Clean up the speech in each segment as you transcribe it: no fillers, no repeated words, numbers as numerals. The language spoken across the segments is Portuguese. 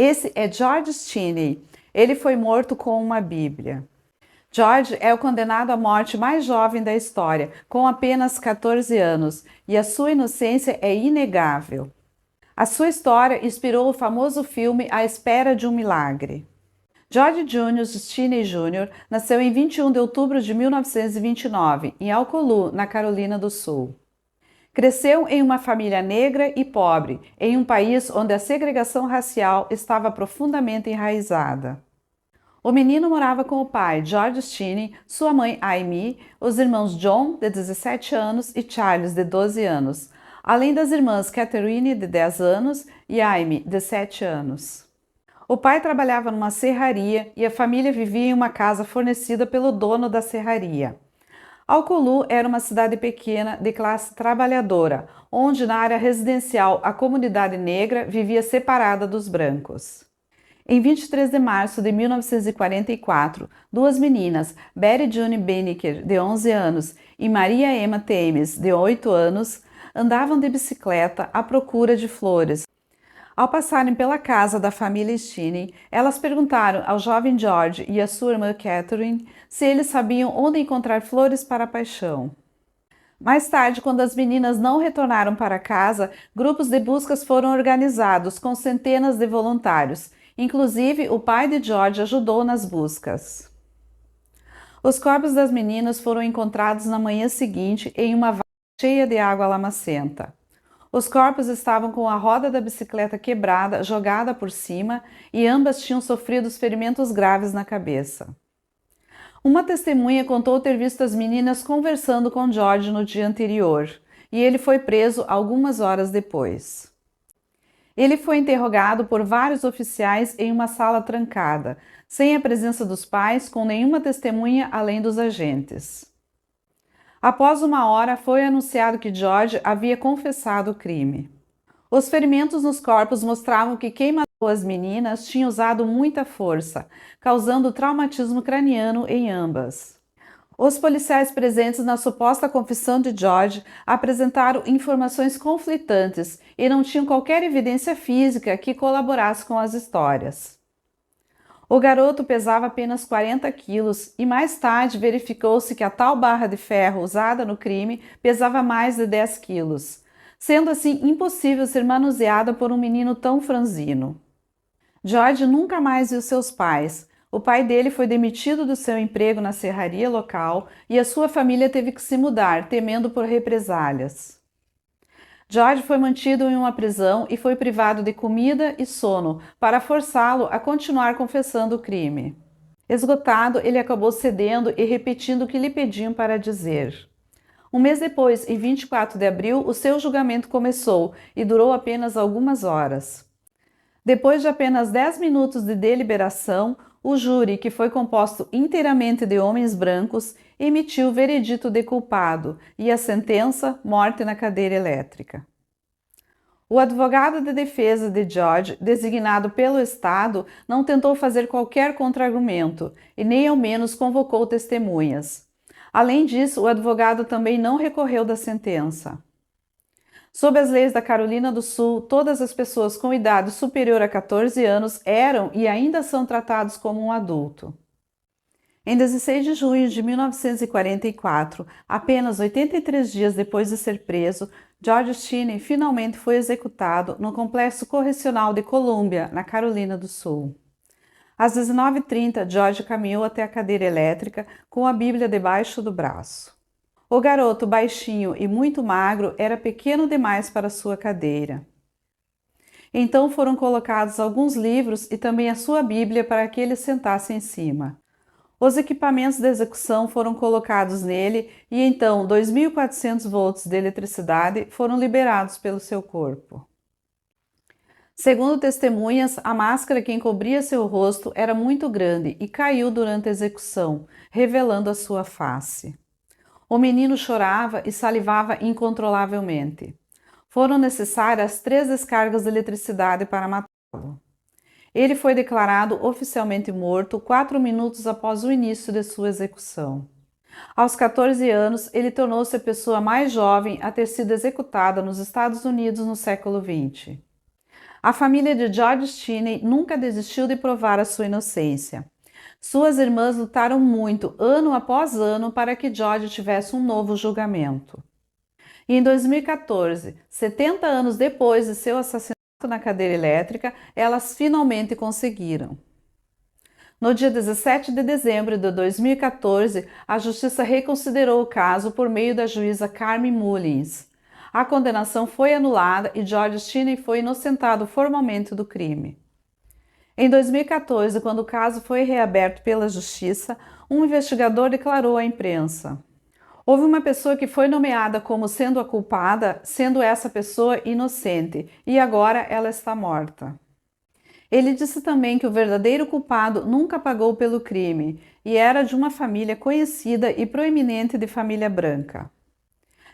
Esse é George Stinney. Ele foi morto com uma Bíblia. George é o condenado à morte mais jovem da história, com apenas 14 anos, e a sua inocência é inegável. A sua história inspirou o famoso filme A Espera de um Milagre. George Junius Stinney Jr. nasceu em 21 de outubro de 1929, em Alcolu, na Carolina do Sul. Cresceu em uma família negra e pobre, em um país onde a segregação racial estava profundamente enraizada. O menino morava com o pai, George Stinney, sua mãe, Amy, os irmãos John, de 17 anos, e Charles, de 12 anos, além das irmãs Catherine, de 10 anos, e Amy, de 7 anos. O pai trabalhava numa serraria e a família vivia em uma casa fornecida pelo dono da serraria. Alcolu era uma cidade pequena de classe trabalhadora, onde na área residencial a comunidade negra vivia separada dos brancos. Em 23 de março de 1944, duas meninas, Betty June Benniker, de 11 anos, e Maria Emma Thames, de 8 anos, andavam de bicicleta à procura de flores. Ao passarem pela casa da família Stinney, elas perguntaram ao jovem George e à sua irmã Catherine se eles sabiam onde encontrar flores para a paixão. Mais tarde, quando as meninas não retornaram para casa, grupos de buscas foram organizados com centenas de voluntários. Inclusive, o pai de George ajudou nas buscas. Os corpos das meninas foram encontrados na manhã seguinte em uma vala cheia de água lamacenta. Os corpos estavam com a roda da bicicleta quebrada, jogada por cima, e ambas tinham sofrido ferimentos graves na cabeça. Uma testemunha contou ter visto as meninas conversando com George no dia anterior, e ele foi preso algumas horas depois. Ele foi interrogado por vários oficiais em uma sala trancada, sem a presença dos pais, com nenhuma testemunha além dos agentes. Após uma hora, foi anunciado que George havia confessado o crime. Os ferimentos nos corpos mostravam que quem matou as meninas tinha usado muita força, causando traumatismo craniano em ambas. Os policiais presentes na suposta confissão de George apresentaram informações conflitantes e não tinham qualquer evidência física que colaborasse com as histórias. O garoto pesava apenas 40 quilos e mais tarde verificou-se que a tal barra de ferro usada no crime pesava mais de 10 quilos, sendo assim impossível ser manuseada por um menino tão franzino. George nunca mais viu seus pais. O pai dele foi demitido do seu emprego na serraria local e a sua família teve que se mudar, temendo por represálias. George foi mantido em uma prisão e foi privado de comida e sono para forçá-lo a continuar confessando o crime. Esgotado, ele acabou cedendo e repetindo o que lhe pediam para dizer. Um mês depois, em 24 de abril, o seu julgamento começou e durou apenas algumas horas. Depois de apenas 10 minutos de deliberação, o júri, que foi composto inteiramente de homens brancos, emitiu o veredito de culpado e a sentença, morte na cadeira elétrica. O advogado de defesa de George, designado pelo Estado, não tentou fazer qualquer contra-argumento e nem ao menos convocou testemunhas. Além disso, o advogado também não recorreu da sentença. Sob as leis da Carolina do Sul, todas as pessoas com idade superior a 14 anos eram e ainda são tratados como um adulto. Em 16 de junho de 1944, apenas 83 dias depois de ser preso, George Stinney finalmente foi executado no Complexo Correcional de Columbia, na Carolina do Sul. Às 19h30, George caminhou até a cadeira elétrica com a Bíblia debaixo do braço. O garoto, baixinho e muito magro, era pequeno demais para sua cadeira. Então foram colocados alguns livros e também a sua Bíblia para que ele sentasse em cima. Os equipamentos de execução foram colocados nele e então 2.400 volts de eletricidade foram liberados pelo seu corpo. Segundo testemunhas, a máscara que encobria seu rosto era muito grande e caiu durante a execução, revelando a sua face. O menino chorava e salivava incontrolavelmente. Foram necessárias 3 descargas de eletricidade para matá-lo. Ele foi declarado oficialmente morto 4 minutos após o início de sua execução. Aos 14 anos, ele tornou-se a pessoa mais jovem a ter sido executada nos Estados Unidos no século XX. A família de George Cheney nunca desistiu de provar a sua inocência. Suas irmãs lutaram muito, ano após ano, para que George tivesse um novo julgamento. E em 2014, 70 anos depois de seu assassinato na cadeira elétrica, elas finalmente conseguiram. No dia 17 de dezembro de 2014, a Justiça reconsiderou o caso por meio da juíza Carmen Mullins. A condenação foi anulada e George Cheney foi inocentado formalmente do crime. Em 2014, quando o caso foi reaberto pela Justiça, um investigador declarou à imprensa: houve uma pessoa que foi nomeada como sendo a culpada, sendo essa pessoa inocente, e agora ela está morta. Ele disse também que o verdadeiro culpado nunca pagou pelo crime e era de uma família conhecida e proeminente de família branca.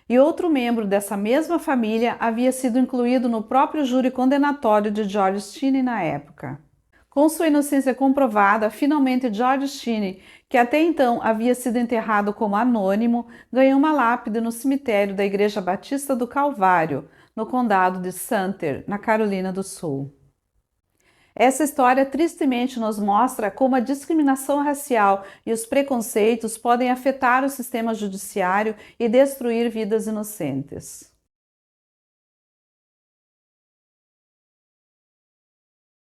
E outro membro dessa mesma família havia sido incluído no próprio júri condenatório de George Cheney na época. Com sua inocência comprovada, finalmente George Cheney, que até então havia sido enterrado como anônimo, ganhou uma lápide no cemitério da Igreja Batista do Calvário, no condado de Sumter, na Carolina do Sul. Essa história tristemente nos mostra como a discriminação racial e os preconceitos podem afetar o sistema judiciário e destruir vidas inocentes.